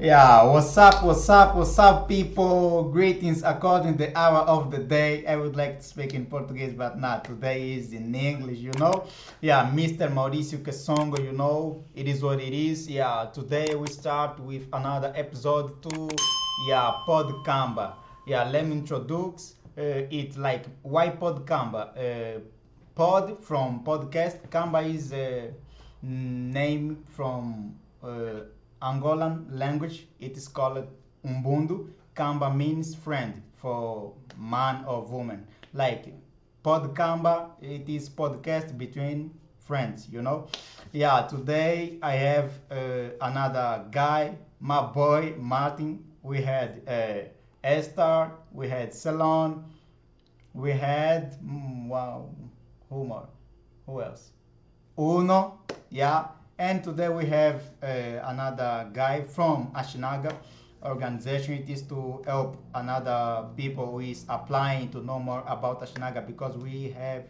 Yeah, what's up, people? Greetings according to the hour of the day. I would like to speak in Portuguese, but not today is in English. Yeah, Mr. Maurício Kessongo, it is what it is. Yeah, today we start with another episode to, yeah, Podkamba. Yeah, let me introduce it like why Podkamba? Pod from podcast, Kamba is a name from Angolan language. It is called Umbundu. Kamba means friend for man or woman. Like Podkamba, it is podcast between friends. Yeah, today I have another guy, my boy Martin. We had Esther, we had Salon, we had wow, who more? Who else? Uno, yeah. And today we have another guy from Ashinaga organization. It is to help another people who is applying to know more about Ashinaga because we have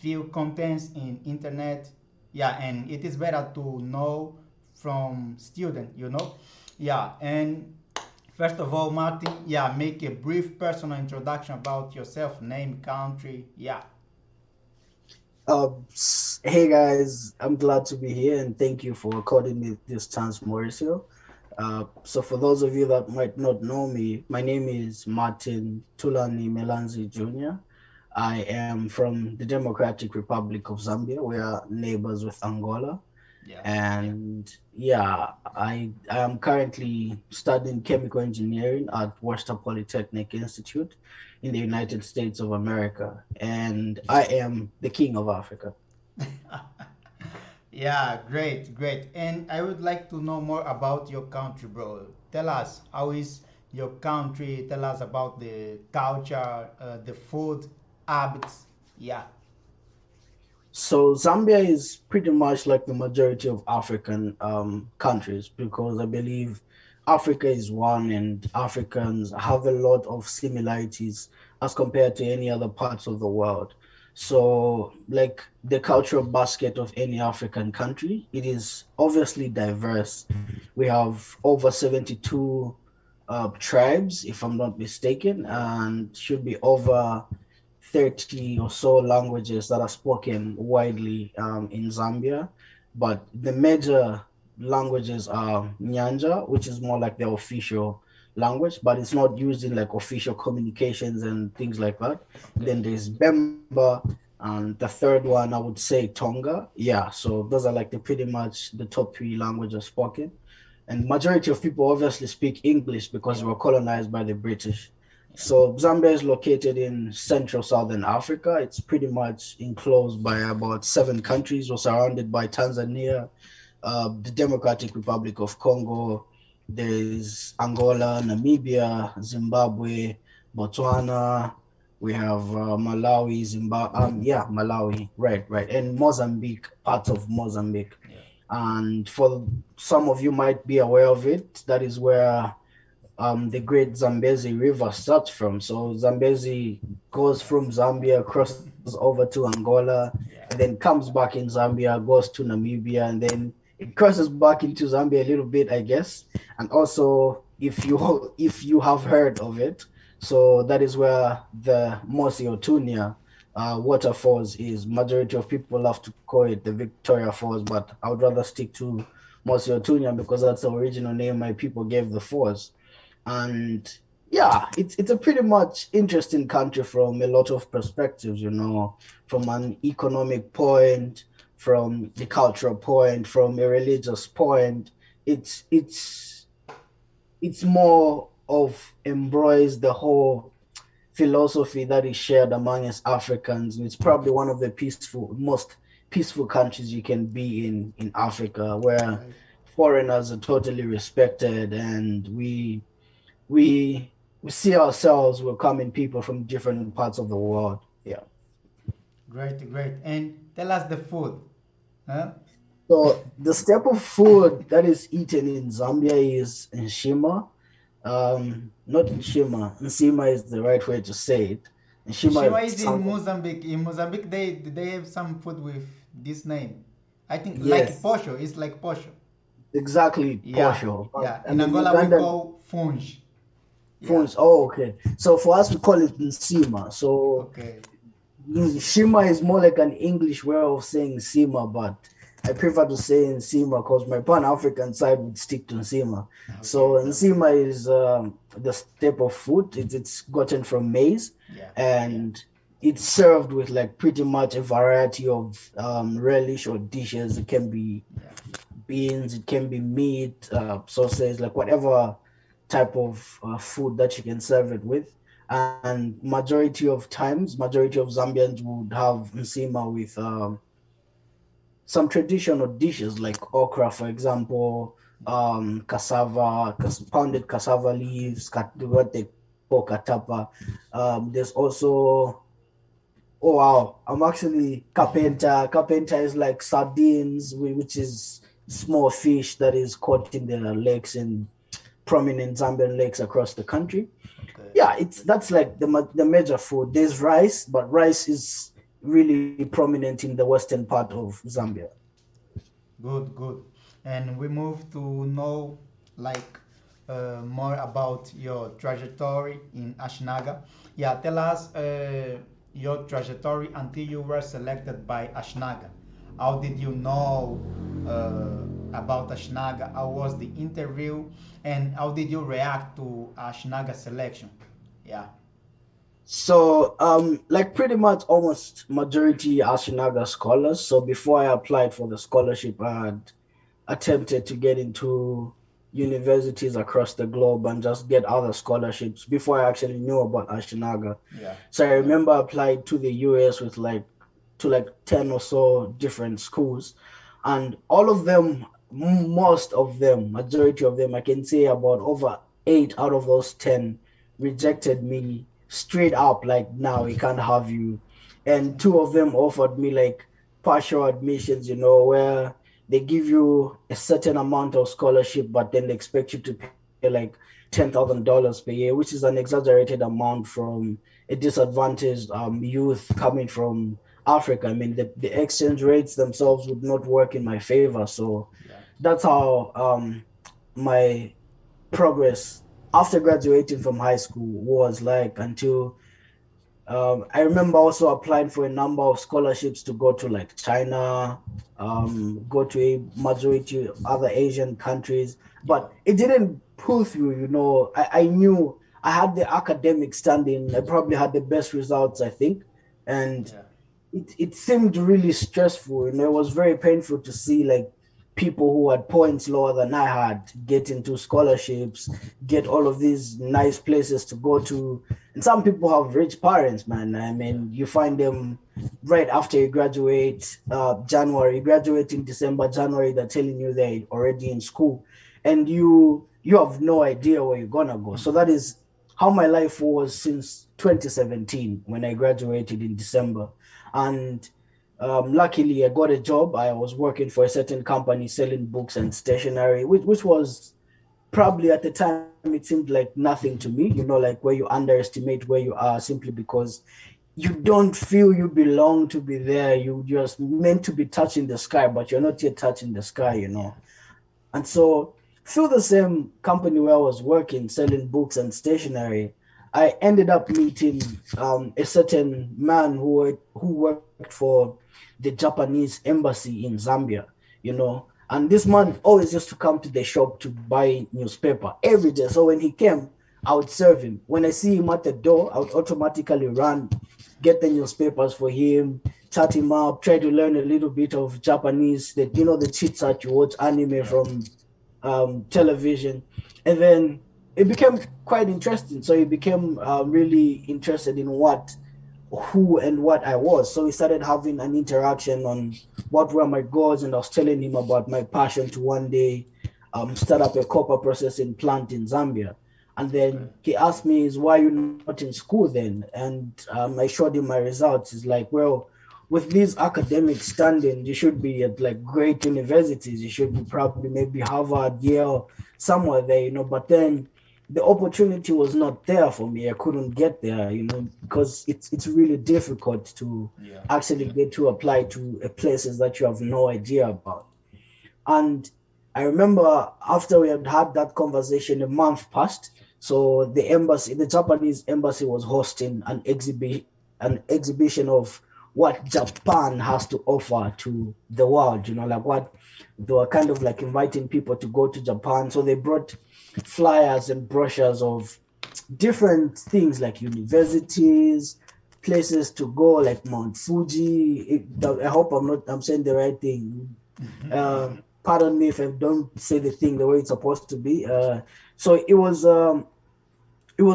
few contents in internet. Yeah, and it is better to know from student. Yeah, and first of all, Martin, yeah, make a brief personal introduction about yourself, name, country. Yeah. Hey guys, I'm glad to be here and thank you for according me this chance, Mauricio. So for those of you that might not know me, my name is Martin Tulani Milanzi Jr. I am from the Democratic Republic of Zambia. We are neighbors with Angola. Yeah. Yeah. And yeah, I am currently studying chemical engineering at Worcester Polytechnic Institute in the United States of America, and I am the king of Africa. Yeah, great, great. And I would like to know more about your country, bro. Tell us, how is your country? Tell us about the culture, the food, habits. Yeah. So Zambia is pretty much like the majority of African countries because I believe Africa is one and Africans have a lot of similarities as compared to any other parts of the world. So like the cultural basket of any African country, it is obviously diverse. We have over 72 tribes, if I'm not mistaken, and should be over 30 or so languages that are spoken widely in Zambia. But the major languages are Nyanja, which is more like the official language, but it's not used in like official communications and things like that. Okay. Then there's Bemba, and the third one, I would say Tonga. Yeah, so those are like the pretty much the top three languages spoken. And majority of people obviously speak English because we were colonized by the British. Yeah. So Zambia is located in central southern Africa. It's pretty much enclosed by about seven countries or surrounded by Tanzania, the Democratic Republic of Congo, there's Angola, Namibia, Zimbabwe, Botswana. We have Malawi, Zimbabwe. Yeah, Malawi. Right, right. And Mozambique, part of Mozambique. Yeah. And for some of you might be aware of it, that is where the great Zambezi River starts from. So Zambezi goes from Zambia, crosses over to Angola, and Yeah. then comes back in Zambia, goes to Namibia, and then it crosses back into Zambia a little bit, I guess. And also, if you have heard of it, so that is where the Mosi Otunya waterfalls is. Majority of people have to call it the Victoria Falls, but I would rather stick to Mosi Otunya because that's the original name my people gave the falls. And yeah, it's a pretty much interesting country from a lot of perspectives, from an economic point, from the cultural point, from a religious point. It's it's it's more of embrace the whole philosophy that is shared among us Africans. And it's probably one of the most peaceful countries you can be in Africa, where Right. foreigners are totally respected, and we we see ourselves welcoming people from different parts of the world. Yeah. Great, great. And tell us the food. Huh? So the staple food that is eaten in Zambia is nshima. Not nshima. Nsima is the right way to say it. Shima Nshima is in sounds Mozambique. In Mozambique, they have some food with this name. I think like yes. posho. It's like posho. exactly Yeah, posho. But yeah. I In mean, Angola we Ugandan call funge. Yeah. phones. Oh, okay. So for us, we call it nsima. So Okay. shima is more like an English way of saying sima, but I prefer to say nsima because my Pan African side would stick to nsima. So Okay. Okay. nsima is the step of food. It's gotten from maize, Yeah. and it's served with like pretty much a variety of relish or dishes. It can be Yeah. beans, it can be meat, sausage, like whatever type of food that you can serve it with. And majority of Zambians would have nsima with some traditional dishes like okra, for example, cassava, pounded cassava Okay. leaves, what they call katapa. There's also, oh wow, I'm actually carpenter. Carpenter is like sardines, which is small fish that is caught in the lakes and prominent Zambian lakes across the country. Okay. Yeah, it's that's like the major food. There's rice, but rice is really prominent in the western part of Zambia. Good. Good. And we move to know like more about your trajectory in Ashinaga. Yeah. Tell us your trajectory until you were selected by Ashinaga. How did you know about Ashinaga? How was the interview? And how did you react to Ashinaga selection? Yeah. So, like pretty much almost majority Ashinaga scholars. So before I applied for the scholarship, I had attempted to get into universities across the globe and just get other scholarships before I actually knew about Ashinaga. Yeah. So I Yeah. remember I applied to the US with like 10 or so different schools, and all of them, most of them, majority of them, I can say about over 8 out of those 10 rejected me straight up, like, now we can't have you. And two of them offered me like partial admissions, where they give you a certain amount of scholarship, but then they expect you to pay like $10,000 per year, which is an exaggerated amount from a disadvantaged youth coming from Africa. I mean, the exchange rates themselves would not work in my favor. So Yeah. that's how my progress after graduating from high school was like until I remember also applying for a number of scholarships to go to like China, go to a majority of other Asian countries, Yeah. but it didn't pull through. I knew I had the academic standing. I probably had the best results, I think, and Yeah. it seemed really stressful. It was very painful to see like people who had points lower than I had get into scholarships, get all of these nice places to go to. And some people have rich parents, man. I Yeah. mean, you find them right after you graduate, January, you graduate in December, January, they're telling you they're already in school, and you have no idea where you're gonna go. So that is how my life was since 2017 when I graduated in December. And luckily, I got a job. I was working for a certain company selling books and stationery, which was probably at the time it seemed like nothing to me, like where you underestimate where you are simply because you don't feel you belong to be there. You just meant to be touching the sky, but you're not yet touching the sky. Yeah. And so through the same company where I was working, selling books and stationery, I ended up meeting a certain man who worked for the Japanese embassy in Zambia. And this man always used to come to the shop to buy newspaper every day. So when he came, I would serve him. When I see him at the door, I would automatically run, get the newspapers for him, chat him up, try to learn a little bit of Japanese, the chit chat you watch anime Yeah. from television. And then it became quite interesting. So he became really interested in who and what I was. So we started having an interaction on what were my goals, and I was telling him about my passion to one day start up a copper processing plant in Zambia. And Okay. then he asked me, "Is why you're not in school then?" And I showed him my results. He's like, "Well, with these academic standing, you should be at like great universities. You should be probably maybe Harvard, Yale, somewhere there. But then the opportunity was not there for me. I couldn't get there, because it's really difficult to Yeah. actually Yeah. get to apply to places that you have no idea about. And I remember after we had had that conversation, a month passed. So the embassy, the Japanese embassy, was hosting an exhibition of what Japan has to offer to the world. Like what they were kind of like inviting people to go to Japan. So they brought flyers and brochures of different things like universities, places to go like Mount Fuji. I hope I'm saying the right thing. Pardon me if I don't say the thing the way it's supposed to be. So it was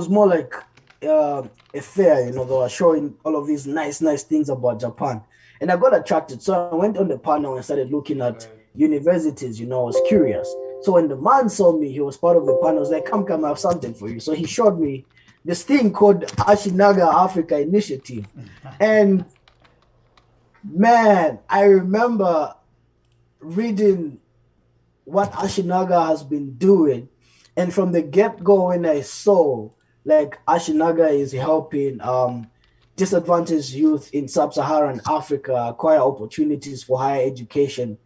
more like a fair, they were showing all of these nice things about Japan. And I got attracted. So I went on the panel and started looking at universities, I was curious. So when the man saw me, he was part of the panel. I was like, come, I have something for you. So he showed me this thing called Ashinaga Africa Initiative. And man, I remember reading what Ashinaga has been doing. And from the get-go, when I saw like Ashinaga is helping disadvantaged youth in sub-Saharan Africa acquire opportunities for higher education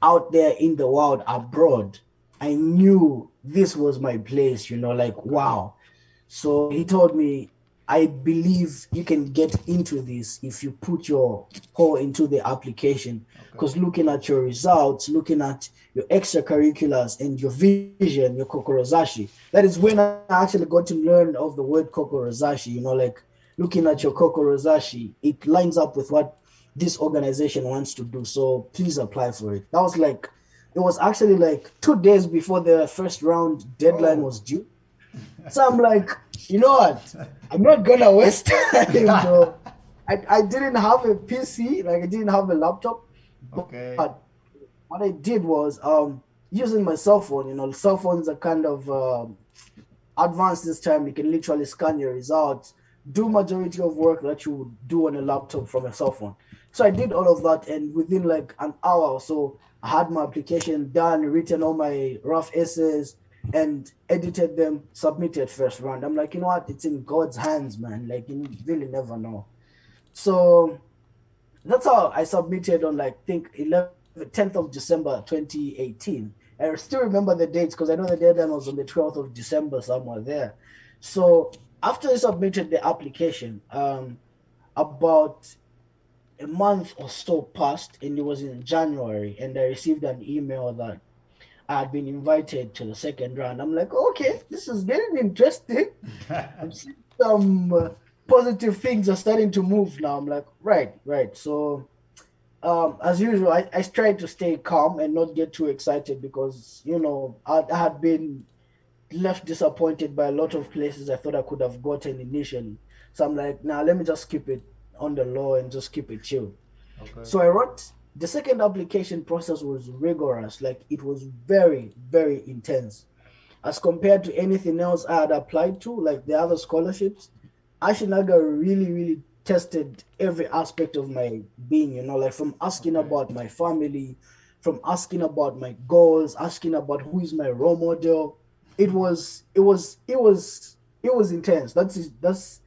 out there in the world abroad, I knew this was my place, like wow. So he told me, I believe you can get into this if you put your whole into the application. Because looking at your results, looking at your extracurriculars and your vision, your kokorozashi, that is when I actually got to learn of the word kokorozashi, like looking at your kokorozashi, it lines up with what this organization wants to do. So please apply for it. It was actually like 2 days before the first round deadline was due. So I'm like, you know what? I'm not gonna waste time, though. I didn't have a PC, like I didn't have a laptop. But what I did was using my cell phone. Cell phones are kind of advanced this time. You can literally scan your results, do majority of work that you would do on a laptop from a cell phone. So I did all of that, and within like an hour or so, I had my application done, written all my rough essays, and edited them, submitted first round. I'm like, you know what? It's in God's hands, man. Like, you really never know. So that's how I submitted on like think 10th of December 2018. I still remember the dates because I know the deadline was on the 12th of December, somewhere there. So after I submitted the application, about a month or so passed, and it was in January, and I received an email that I had been invited to the second round. I'm like, okay, this is getting interesting. I'm seeing some positive things are starting to move now. I'm like, right. So, as usual, I tried to stay calm and not get too excited because, I had been left disappointed by a lot of places I thought I could have gotten initially. So I'm like, now let me just keep it on the low and just keep it chill. So I wrote the second application process was rigorous, like it was very, very intense as compared to anything else I had applied to, like the other scholarships. Ashinaga really tested every aspect of my being, like from asking about my family, from asking about my goals, asking about who is my role model. It was intense. That's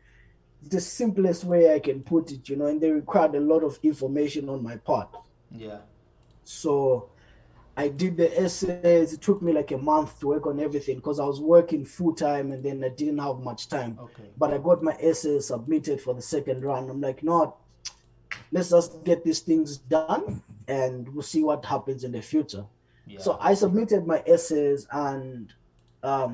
the simplest way I can put it, and they required a lot of information on my part. Yeah. So I did the essays. It took me like a month to work on everything because I was working full time and then I didn't have much time. But I got my essays submitted for the second round. I'm like, no, let's just get these things done and we'll see what happens in the future. Yeah. So I submitted my essays and a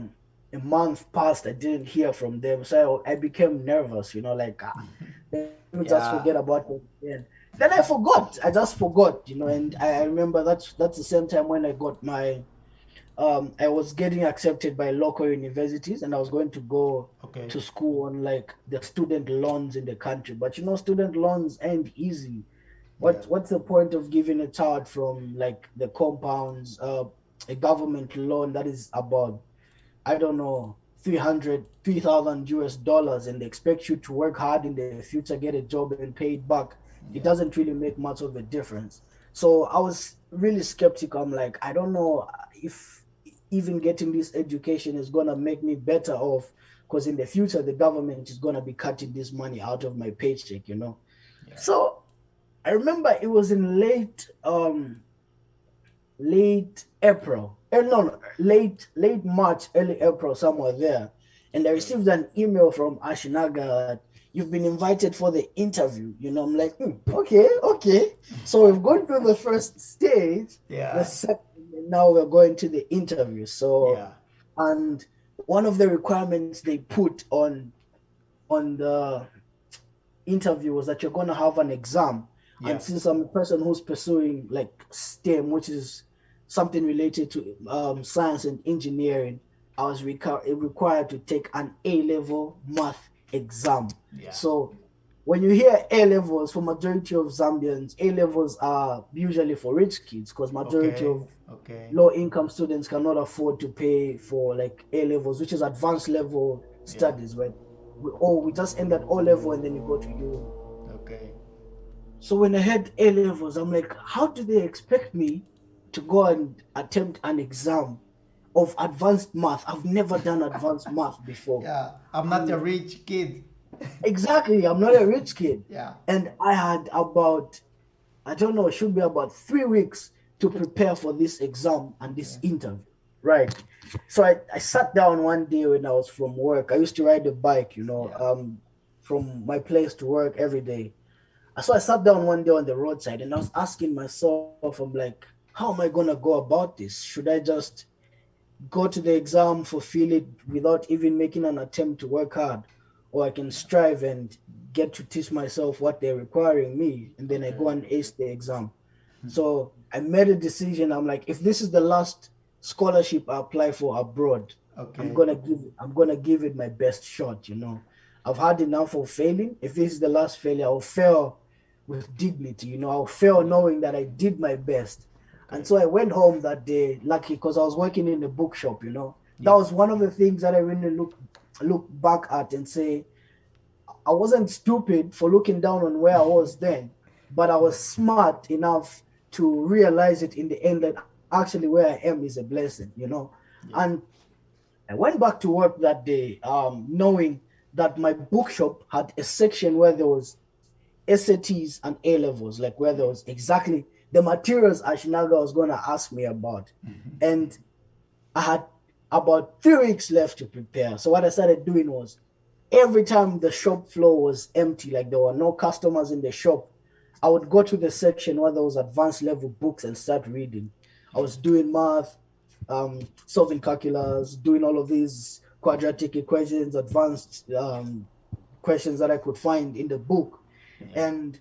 month passed. I didn't hear from them. So I became nervous, like, let me just forget about it again. Then I forgot. I just forgot, and I remember that's the same time when I got my I was getting accepted by local universities and I was going to go to school on like the student loans in the country. But student loans ain't easy. What's the point of giving a child from like the compounds a government loan that is about, I don't know, 3,000 US dollars, and they expect you to work hard in the future, get a job and pay it back? It doesn't really make much of a difference. So I was really skeptical. I'm like, I don't know if even getting this education is going to make me better off, because in the future, the government is going to be cutting this money out of my paycheck. So I remember it was in late late April. No, late March, early April, somewhere there. And I received an email from Ashinaga. You've been invited for the interview. I'm like, okay, okay. So we've gone through the first stage. The Yeah. second, now we're going to the interview. So, Yeah. and one of the requirements they put on the interview was that you're going to have an exam. Yeah. And since I'm a person who's pursuing like STEM, which is something related to science and engineering, I was required to take an A-level math exam. Yeah. So when you hear A levels, for majority of Zambians, A levels are usually for rich kids because majority Okay. of Okay. low income students cannot afford to pay for like A levels, which is advanced level Yeah. studies, right? We just end at O level and then you go to uni. Okay. So when I had A levels, I'm like, how do they expect me to go and attempt an exam of advanced math? I've never done advanced math before. Yeah. I'm not a And rich kid. exactly, I'm not a rich kid. Yeah. And I had about, I don't know, it should be about 3 weeks to prepare for this exam and this Okay. interview. Right. So I sat down one day when I was from work. I used to ride a bike, Yeah. from my place to work every day. So I sat down one day on the roadside and I was asking myself, I'm like, how am I gonna go about this? Should I just go to the exam, fulfill it without even making an attempt to work hard, or I can strive and get to teach myself what they're requiring me, and then I go Okay. and ace the exam. So I made a decision. I'm like, if this is the last scholarship I apply for abroad, Okay. I'm gonna give it my best shot. I've had enough of failing. If this is the last failure, I'll fail with dignity. I'll fail Yeah. knowing that I did my best. And Okay. so I went home that day, lucky because I was working in a bookshop. That Yeah. was one of the things that I really look back at and say, I wasn't stupid for looking down on where I was then, but I was smart enough to realize it in the end that actually where I am is a blessing. Yeah. And I went back to work that day, knowing that my bookshop had a section where there was SATs and A levels, like where there was exactly the materials Ashinaga was going to ask me about. And I had about 3 weeks left to prepare. So what I started doing was every time the shop floor was empty, like there were no customers in the shop, I would go to the section where there was advanced level books and start reading. I was doing math, solving calculus, doing all of these quadratic equations, advanced questions that I could find in the book. Yeah. And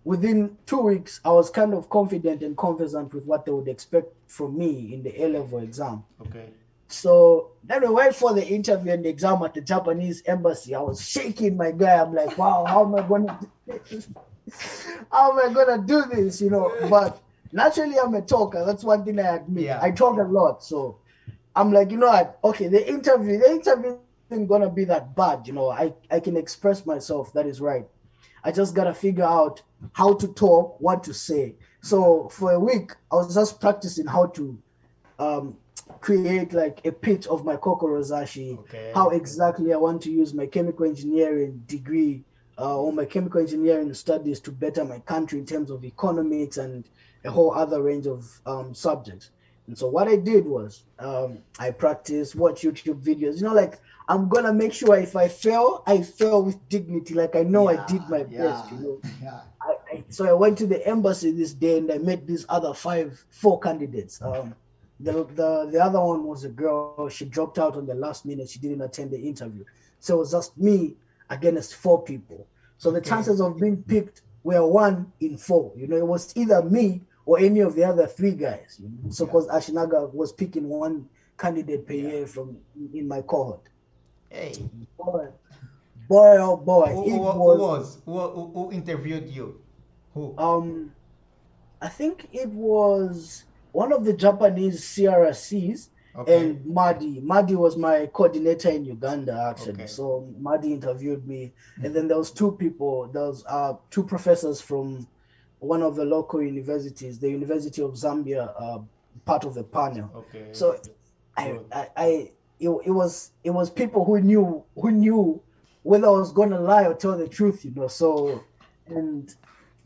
within 2 weeks, I was kind of confident and conversant with what they would expect from me in the A level exam. Okay. So then we went for the interview and the exam at the Japanese embassy. I was shaking my guy. I'm like, wow, how am I gonna do this? How am I gonna do this? But naturally I'm a talker. That's one thing I admit. Yeah. I talk a lot. So I'm like, what? Okay, the interview isn't gonna be that bad. I can express myself. That is right. I just gotta figure out how to talk, what to say. Yeah. So for a week, I was just practicing how to um, create like a pitch of my kokorozashi, how Okay. exactly I want to use my chemical engineering degree or my chemical engineering studies to better my country in terms of economics and a whole other range of subjects. And so what I did was I practiced, watch YouTube videos. Like I'm gonna make sure if I fail with dignity. Like I know I did Yeah. my best. Yeah. Yeah. So I went to the embassy this day and I met these other four candidates. The other one was a girl. She dropped out on the last minute. She didn't attend the interview. So it was just me against four people. So the Okay. chances of being picked were 1 in 4. It was either me or any of the other three guys. So Yeah. because Ashinaga was picking one candidate per Yeah. year from in my cohort. Hey. Boy, boy, oh boy, Who, it who, who was was who interviewed you? Who? um I think it was one of the Japanese CRCs Okay. and Madi. Madi was my coordinator in Uganda actually. Okay. So Madi interviewed me. And then there was two people. There was two professors from one of the local universities, the University of Zambia, part of the panel. Okay. So I Good. I, I it was people who knew whether I was gonna lie or tell the truth. So and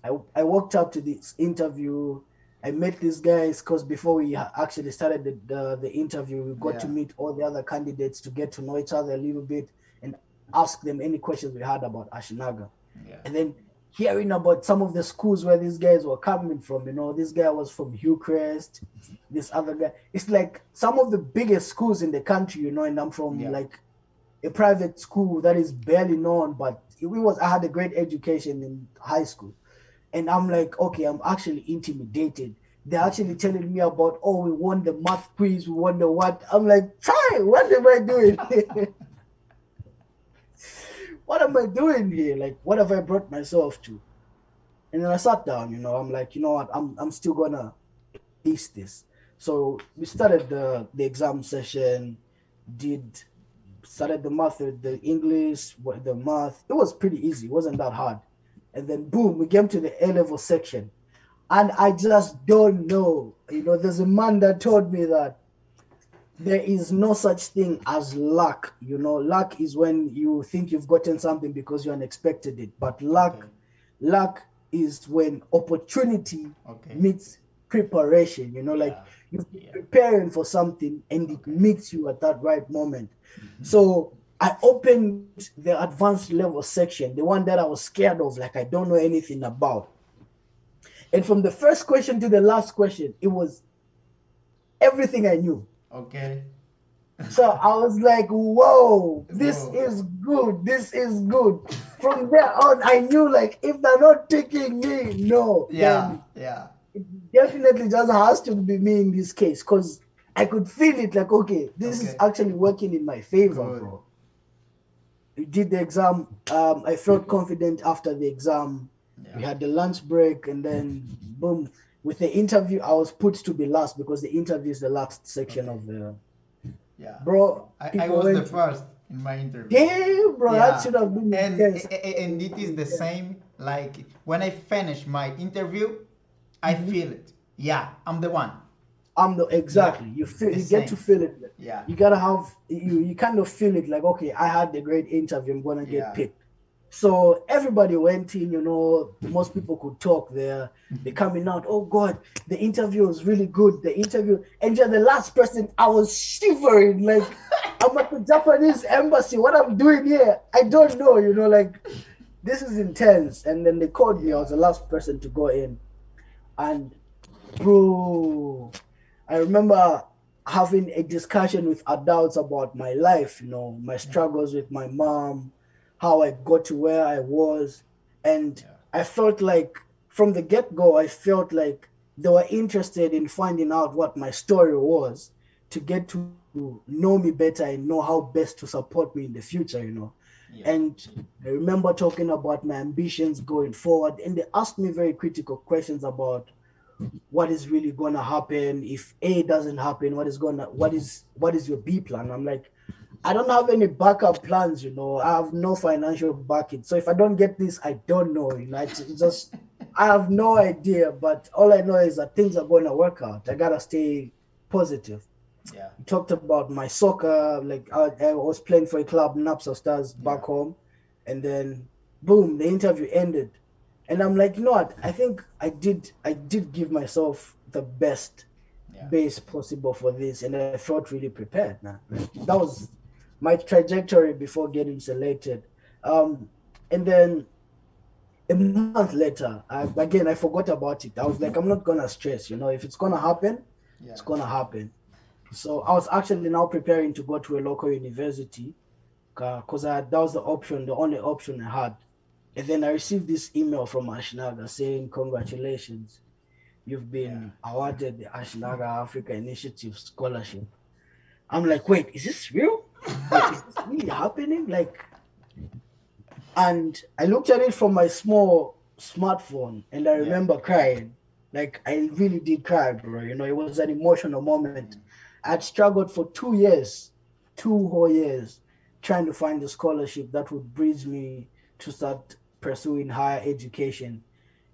I walked up to this interview. I met these guys because before we actually started the interview, we got to Yeah. meet all the other candidates to get to know each other a little bit and ask them any questions we had about Ashinaga. And Yeah. then hearing about some of the schools where these guys were coming from, this guy was from Hillcrest, this other guy. It's like some of the biggest schools in the country, and I'm from Yeah. like a private school that is barely known, but I had a great education in high school. And I'm like, okay, I'm actually intimidated. They're actually telling me about, oh, we won the math quiz, we won the what. I'm like, try, what am I doing? What am I doing here? Like, what have I brought myself to? And then I sat down, I'm like, you know what, I'm still gonna ace this. So we started the exam session, did started the math, the English, the math. It was pretty easy, it wasn't that hard. And then boom, we came to the A level section. And I just don't know. There's a man that told me that there is no such thing as luck. Luck is when you think you've gotten something because you unexpected it. But Okay. luck is when opportunity Okay. meets preparation. Like Yeah. you've been Yeah. preparing for something and it Okay. meets you at that right moment. So I opened the advanced level section, the one that I was scared of, like I don't know anything about. And from the first question to the last question, it was everything I knew. Okay. So I was like, whoa, this Whoa. is good. This is good. From there on, I knew like if they're not taking me, no, Yeah. then Yeah. it definitely just has to be me in this case. Because I could feel it like, okay, this is Okay. actually working in my favor, Good. bro. We did the exam. I felt confident after the exam. We Yeah. had the lunch break, and then boom. With the interview, I was put to be last because the interview is the last section Okay. of the. Yeah. Bro, I people was the went. first in my interview. Damn, bro, that Yeah. should have been And intense. and it is the same. Like when I finish my interview, I Mhm. feel it. Yeah, I'm the one. I'm the Yeah. exactly. You feel, The you get to same. feel it. Yeah. You gotta have you kind of feel it like, okay, I had a great interview. I'm gonna get Yeah. picked. So everybody went in. Most people could talk there. They coming out. Oh God, the interview was really good. The interview, and you're the last person. I was shivering like I'm at the Japanese embassy. What I'm doing here, I don't know. Like this is intense. And then they called me. I was Yeah. the last person to go in, and bro, I remember having a discussion with adults about my life, my Yeah. struggles with my mom, how I got to where I was. And Yeah. I felt like from the get go, I felt like they were interested in finding out what my story was to get to know me better and know how best to support me in the future. Yeah. And I remember talking about my ambitions going forward, and they asked me very critical questions about what is really gonna happen if A doesn't happen. What is your B plan? I'm like, I don't have any backup plans. I have no financial backing. So if I don't get this, I don't know. I have no idea. But all I know is that things are going to work out. I gotta stay positive. Yeah. We talked about my soccer. Like I was playing for a club, Napsa Stars, back Yeah. home, and then boom, the interview ended, and I'm like, you know what? I think I did give myself the best Yeah. base possible for this, and I felt really prepared. Now that was my trajectory before getting selected. And then a month later, I forgot about it. I was like, I'm not gonna stress. If it's gonna happen, it's Yeah. gonna happen. So I was actually now preparing to go to a local university because that was the only option I had. And then I received this email from Ashinaga saying, congratulations, you've Yeah. been awarded the Ashinaga Africa Initiative Scholarship. I'm like, wait, is this real? Like, is this really happening? Like, and I looked at it from my small smartphone and I Yeah. remember crying. Like, I really did cry, bro. It was an emotional moment. I'd struggled for 2 years, 2 whole years, trying to find a scholarship that would bridge me to start pursuing higher education.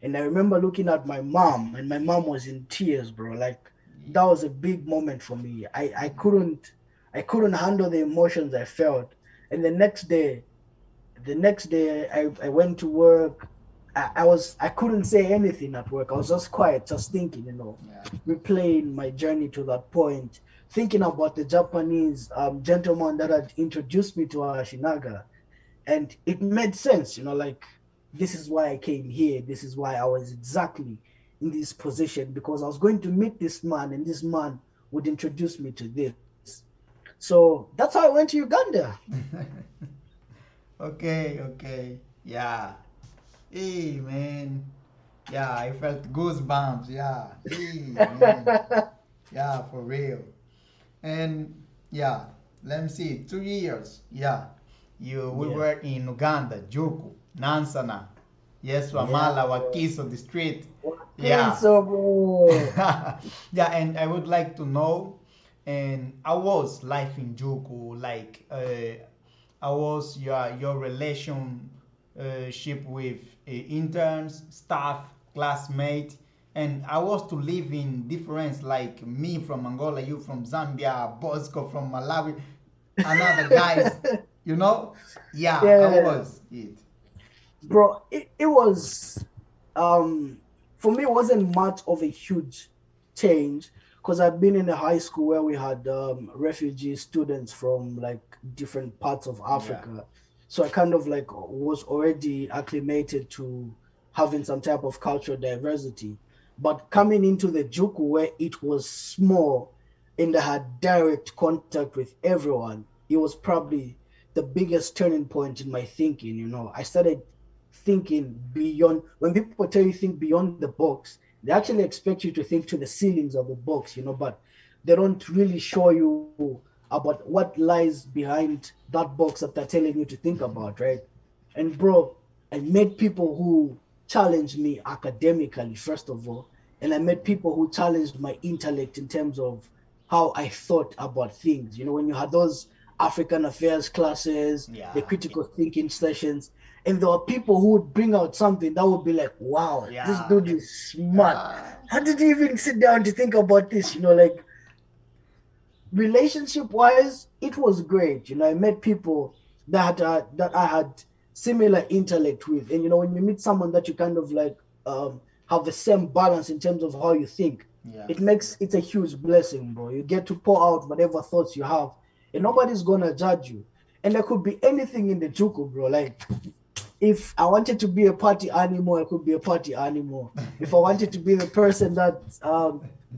And I remember looking at my mom, and my mom was in tears, bro. Like, that was a big moment for me. I couldn't handle the emotions I felt. And the next day I went to work. I couldn't say anything at work. I was just quiet, just thinking, Yeah. replaying my journey to that point, thinking about the Japanese gentleman that had introduced me to Ashinaga, and it made sense, like this is why I came here. This is why I was exactly in this position, because I was going to meet this man, and this man would introduce me to this. So that's how I went to Uganda. Okay, okay. Yeah. Hey, man. Yeah, I felt goosebumps. Yeah. Hey, man. Yeah, for real. And yeah, let me see. 2 years. Yeah. We Yeah, were in Uganda, Juku, Nansana. Yes, yeah, Wamala, bro. Wakiso district. Okay, Yeah. so bro. Yeah, and I would like to know, and how was life in Juku? Like, how was your relationship with interns, staff, classmates, and I was to live in difference, like me from Angola, you from Zambia, Bosco from Malawi, another guys, you know? Yeah, how Yeah, was it? bro. It was for me, it wasn't much of a huge change, because I'd been in a high school where we had refugee students from like different parts of Yeah, Africa. So I kind of like was already acclimated to having some type of cultural diversity. But coming into the Juku, where it was small and I had direct contact with everyone, it was probably the biggest turning point in my thinking. I started thinking beyond. When people tell you think beyond the box, they actually expect you to think to the ceilings of the box, but they don't really show you about what lies behind that box that they're telling you to think about, right? And bro, I met people who challenged me academically, first of all, and I met people who challenged my intellect in terms of how I thought about things. When you had those African affairs classes, the yeah, critical thinking sessions, and there were people who would bring out something that would be like, wow, this yeah, dude is smart. yeah, How did he even sit down to think about this? Like relationship wise, it was great. I met people that I had similar intellect with, and when you meet someone that you kind of like have the same balance in terms of how you think, yeah, it's a huge blessing, bro. You get to pour out whatever thoughts you have, and nobody's gonna judge you. And there could be anything in the juku, bro. Like if I wanted to be a party animal, I could be a party animal. If I wanted to be the person that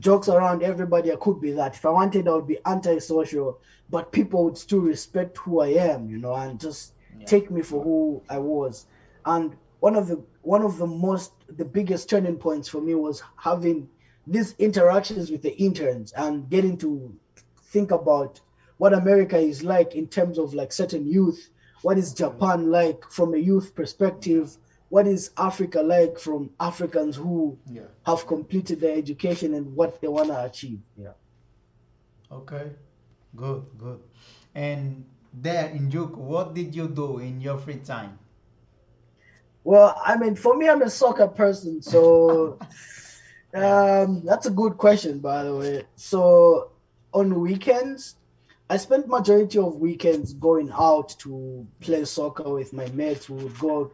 jokes around everybody, I could be that. If I wanted, I would be antisocial, but people would still respect who I am, and just yeah. take me for who I was. And the biggest turning points for me was having these interactions with the interns and getting to think about what America is like in terms of like certain youth. What is Okay. Japan like from a youth Yeah, perspective? What is Africa like from Africans who yeah. have completed their education and what they want to achieve? Yeah. Okay, good, good. And there in Juku, what did you do in your free time? Well, I mean, for me, I'm a soccer person, so Yeah, that's a good question, by the way. So on weekends, I spent majority of weekends going out to play soccer with my mates. We would go.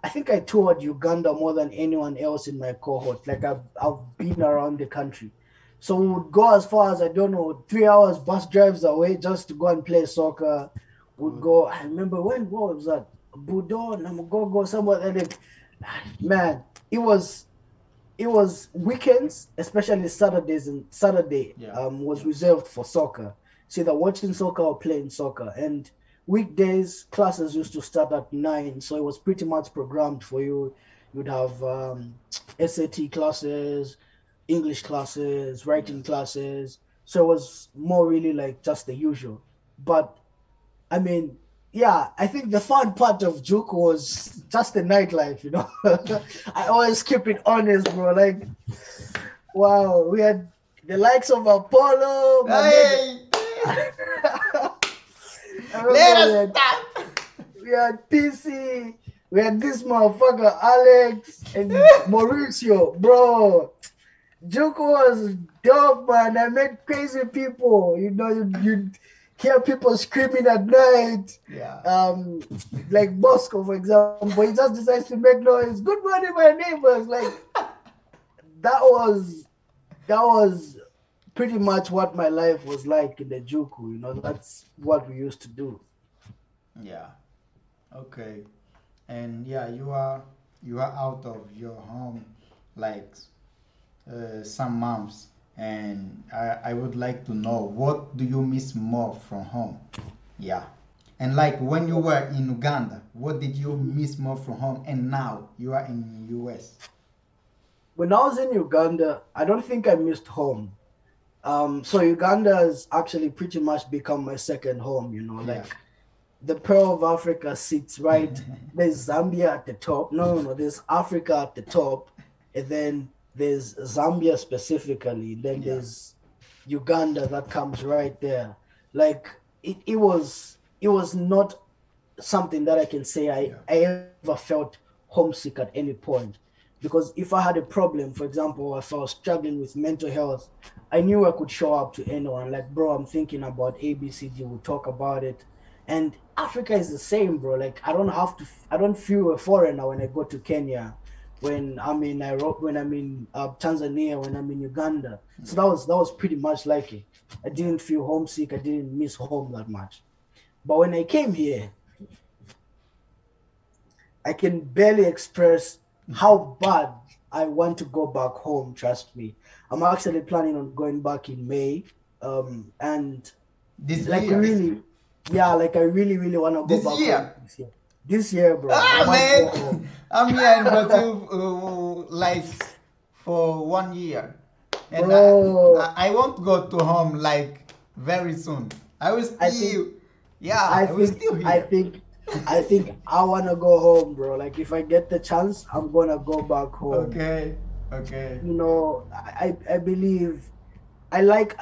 I think I toured Uganda more than anyone else in my cohort. Like I've been around the country, so we yeah, would go as far as I don't know 3 hours bus drives away just to go and play soccer. Would good. go. I remember what was that? Budo, Namagogo, somewhere. And man, it was weekends, especially Saturdays, and Saturday Yeah, was yeah, reserved for soccer. It's either watching soccer or playing soccer. And weekdays classes used to start at 9, so it was pretty much programmed for you. You'd have SAT classes, English classes, yeah. writing classes. So it was more really like just the usual. But I mean, yeah, I think the fun part of Juke was just the nightlife. I always keep it honest, bro. Like, wow, we had the likes of Apollo, my nigga. Hey, I let remember us stop. we had PC, we had this motherfucker Alex and Mauricio, bro. Juke was dope, man. I met crazy people. hear people screaming at night. Yeah. Like Bosco, for example, he just decides to make noise. Good morning, my neighbors. Like that was that was pretty much what my life was like in the Juku. That's what we used to do. Yeah. Okay. And yeah, you are out of your home like some months, and I would like to know what do you miss more from home? Yeah. And like when you were in Uganda, what did you miss more from home? And now you are in US. When I was in Uganda, I don't think I missed home. So Uganda has actually pretty much become my second home. Yeah. Like the Pearl of Africa sits right. There's Zambia at the top. No, no, no. There's Africa at the top, and then there's Zambia specifically. Then Yeah. there's Uganda that comes right there. Like it was not something that I can say Yeah. I ever felt homesick at any point. Because if I had a problem, for example, if I was struggling with mental health, I knew I could show up to anyone. Like, bro, I'm thinking about ABCD, we'll talk about it. And Africa is the same, bro. Like, I don't feel a foreigner when I go to Kenya, when I'm in Nairobi, when I'm in Tanzania, when I'm in Uganda. So that was pretty much like it. I didn't feel homesick. I didn't miss home that much. But when I came here, I can barely express how bad I want to go back home. Trust me, I'm actually planning on going back in May. And This like year. really, yeah, like I really, really want to go This back home year. this year. This year, bro, I Ah, must go man, home, I'm here in Brazil like for 1 year, and bro. I won't go to home like very soon. I will I think, still, yeah, I I will think, still I here. think, I think I wanna go home, bro. Like if I get the chance, I'm gonna go back home. Okay, okay, I believe I like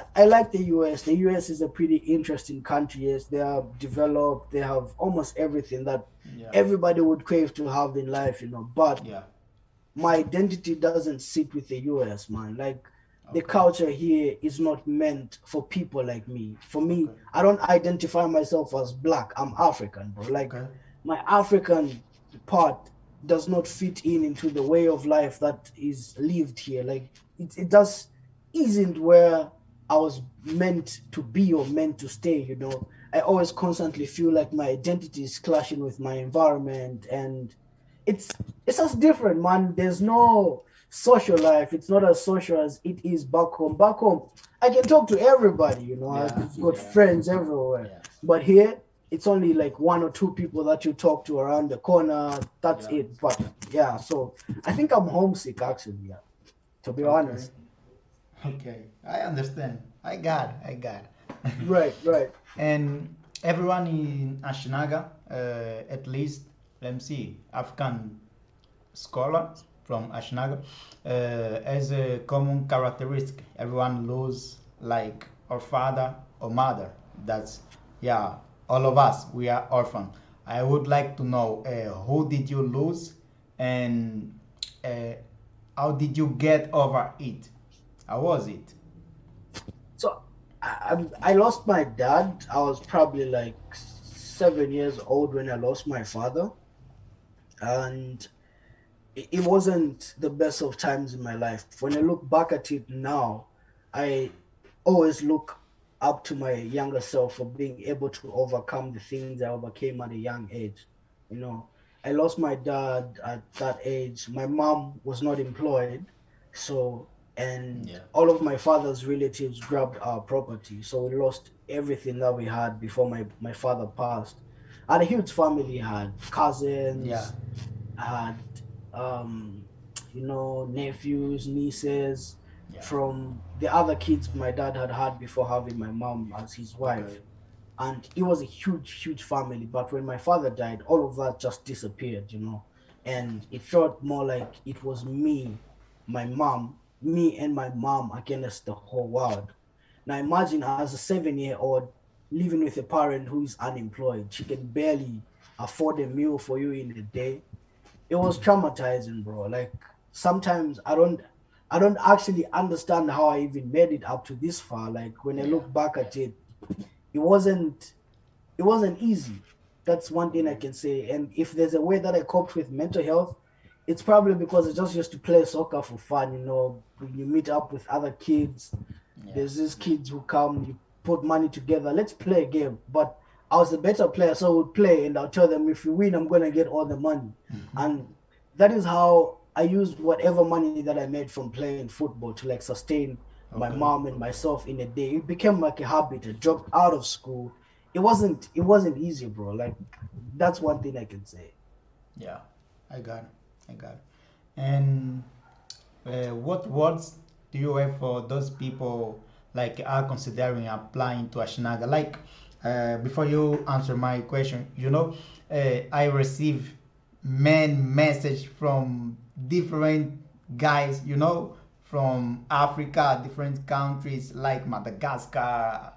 the US. The US is a pretty interesting country. Yes, they are developed. They have almost everything that yeah, everybody would crave to have in life. But yeah, my identity doesn't sit with the US, man. Like the okay, culture here is not meant for people like me. For me, okay, I don't identify myself as black. I'm African, bro. Like okay, my African part does not fit into the way of life that is lived here. Like it just isn't where I was meant to be or meant to stay. I always constantly feel like my identity is clashing with my environment, and it's it's just different, man. There's no social life. It's not as social as it is back home. Back home, I can talk to everybody. I've yeah, got yeah, friends everywhere. yeah, But here, it's only like one or two people that you talk to around the corner. That's yeah, it. But yeah, so I think I'm homesick actually. Yeah, to be okay, honest. okay. I understand. I got. Right, right. And everyone in Ashinaga, at least, let me see, African scholar from Ashinaga, as a common characteristic, everyone lose like our father or mother. That's, yeah, all of us, we are orphan. I would like to know who did you lose, and uh, how did you get over it? How was it? So I lost my dad. I was probably like 7 years old when I lost my father, and it wasn't the best of times in my life. When I look back at it now, I always look up to my younger self for being able to overcome the things I overcame at a young age. You know, I lost my dad at that age. My mom was not employed, so and Yeah. all of my father's relatives grabbed our property, so we lost everything that we had before my father passed. I had a huge family, I had Yeah. cousins, I had nephews, nieces Yeah. from the other kids my dad had before having my mom as his Okay. wife. And it was a huge, huge family. But when my father died, all of that just disappeared. And it felt more like it was me and my mom against the whole world. Now imagine as a 7-year-old living with a parent who is unemployed. She can barely afford a meal for you in a day. It was traumatizing, bro. Like sometimes I don't actually understand how I even made it up to this far. Like when I Yeah. look back at it, it wasn't it wasn't easy. That's one thing I Okay. can say. And if there's a way that I coped with mental health, it's probably because I just used to play soccer for fun. When you meet up with other kids, Yeah. there's these kids who come, you put money together, let's play a game. But I was a better player, so I would play, and I'll tell them, if you win, I'm gonna get all the money. And that is how I used whatever money that I made from playing football to like sustain my Okay. mom and myself in a day. It became like a habit. I dropped out of school. It wasn't easy, bro. Like, that's one thing I can say. Yeah. I got it. I got it. And what words do you have for those people like are considering applying to Ashinaga? Like before you answer my question, I receive many message from different guys, from Africa, different countries like Madagascar,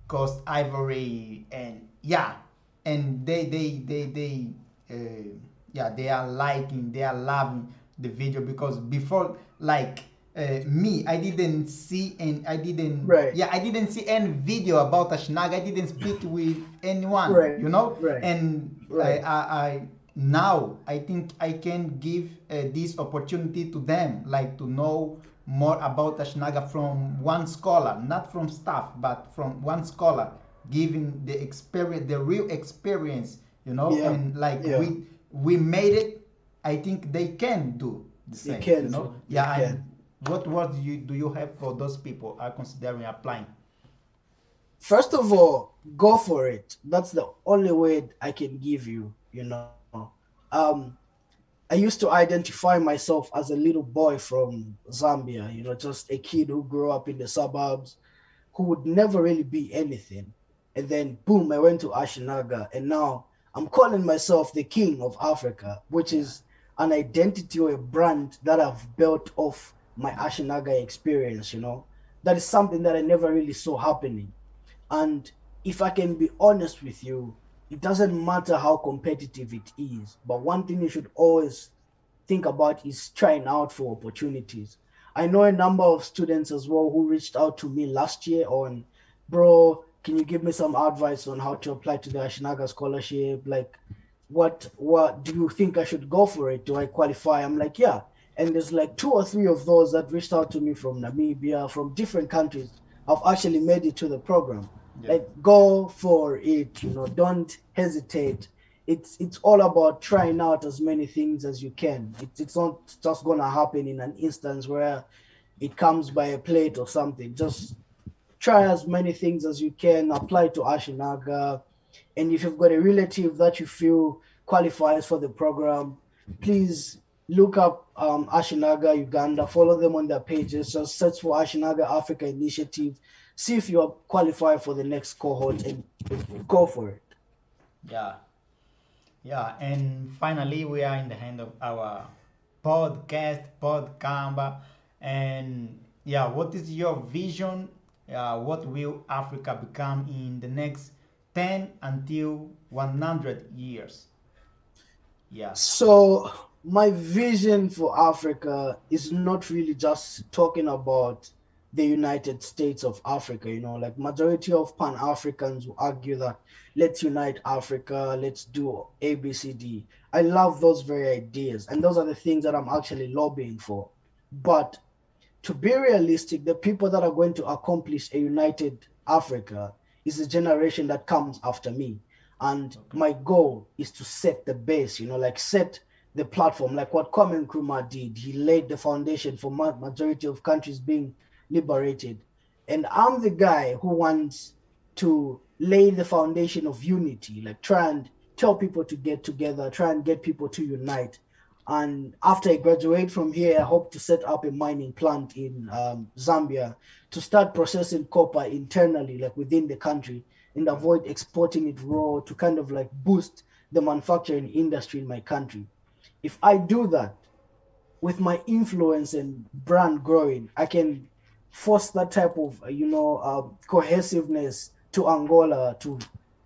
Coast Ivory, and yeah, and they are liking, they are loving the video because before, like me, I didn't see and Right, I didn't see any video about Ashinaga. I didn't speak with anyone, right, right, and right. now I think I can give this opportunity to them, like to know more about Ashinaga from one scholar, not from staff, but from one scholar, giving the experience, the real experience, Yeah, and like yeah. we made it. I think they can do the They same, can too. They Yeah, and can. what do you have for those people are considering applying? First of all, go for it. That's the only word I can give you. Um, I used to identify myself as a little boy from Zambia, just a kid who grew up in the suburbs, who would never really be anything. And then, boom, I went to Ashinaga, and now I'm calling myself the king of Africa, which Yeah. is an identity or a brand that I've built off my Ashinaga experience. That is something that I never really saw happening. And if I can be honest with you, it doesn't matter how competitive it is, but one thing you should always think about is trying out for opportunities. I know a number of students as well who reached out to me last year on, bro, can you give me some advice on how to apply to the Ashinaga scholarship? Like, what do you think I should go for it? Do I qualify? I'm like, yeah. And there's like two or three of those that reached out to me from Namibia, from different countries, have actually made it to the program. Yeah. Like, go for it. Don't hesitate. It's all about trying out as many things as you can. It's not just gonna happen in an instance where it comes by a plate or something. Just try as many things as you can. Apply to Ashinaga, and if you've got a relative that you feel qualifies for the program, please look up Ashinaga Uganda. Follow them on their pages. Just search for Ashinaga Africa Initiative. See if you are qualified for the next cohort and go for it. Yeah. Yeah, and finally, we are in the hand of our podcast, Podkamba. And yeah, what is your vision? What will Africa become in the next 10 until 100 years? Yeah. So my vision for Africa is not really just talking about the United States of Africa. Like majority of Pan-Africans will argue that let's unite Africa, let's do ABCD. I love those very ideas, and those are the things that I'm actually lobbying for. But to be realistic, the people that are going to accomplish a united Africa is the generation that comes after me. And Okay. my goal is to set the base, like set the platform, like what Kwame Nkrumah did. He laid the foundation for majority of countries being liberated. And I'm the guy who wants to lay the foundation of unity, like try and tell people to get together, try and get people to unite. And after I graduate from here, I hope to set up a mining plant in Zambia to start processing copper internally, like within the country, and Okay. avoid exporting it raw to kind of like boost the manufacturing industry in my country. If I do that with my influence and brand growing, I can force that type of, cohesiveness to Angola to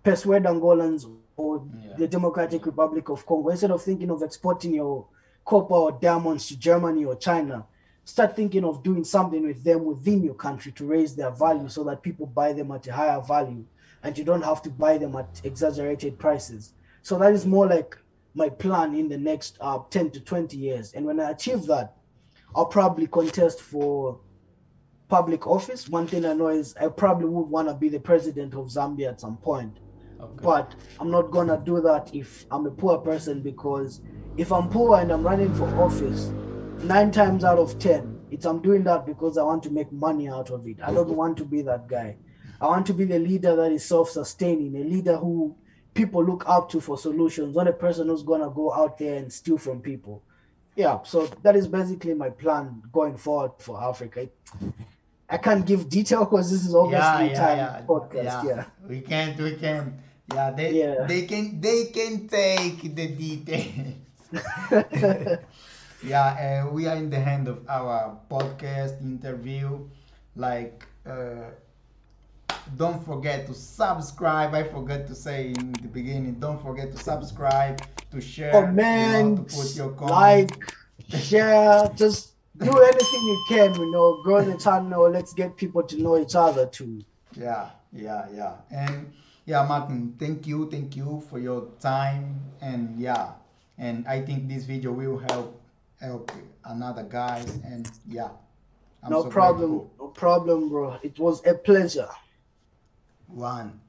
persuade Angolans or the Yeah. Democratic Republic of Congo, instead of thinking of exporting your copper or diamonds to Germany or China, start thinking of doing something with them within your country to raise their Yeah. value so that people buy them at a higher value. and you don't have to buy them at exaggerated prices. So that is more like my plan in the next 10 to 20 years. And when I achieve that, I'll probably contest for public office. One thing I know is I probably would want to be the president of Zambia at some point. Okay. But I'm not going to do that if I'm a poor person, because if I'm poor and I'm running for office, 9 times out of 10, I'm doing that because I want to make money out of it. I don't want to be that guy. I want to be the leader that is self-sustaining, a leader who people look up to for solutions, not a person who's going to go out there and steal from people. Yeah, so that is basically my plan going forward for Africa. I can't give detail because this is obviously time podcast. Yeah. We can't. Yeah, Yeah. they can take the details. Yeah, we are in the hand of our podcast interview. Like, don't forget to subscribe. I forgot to say in the beginning. Don't forget to subscribe, to share, Comment, to put your like, comments. share, just do anything you can, grow the channel. Let's get people to know each other too. Yeah. And yeah, Martin, thank you for your time. And yeah, and I think this video will help another guys. And yeah, I'm No so problem, grateful. no problem, bro. It was a pleasure. One.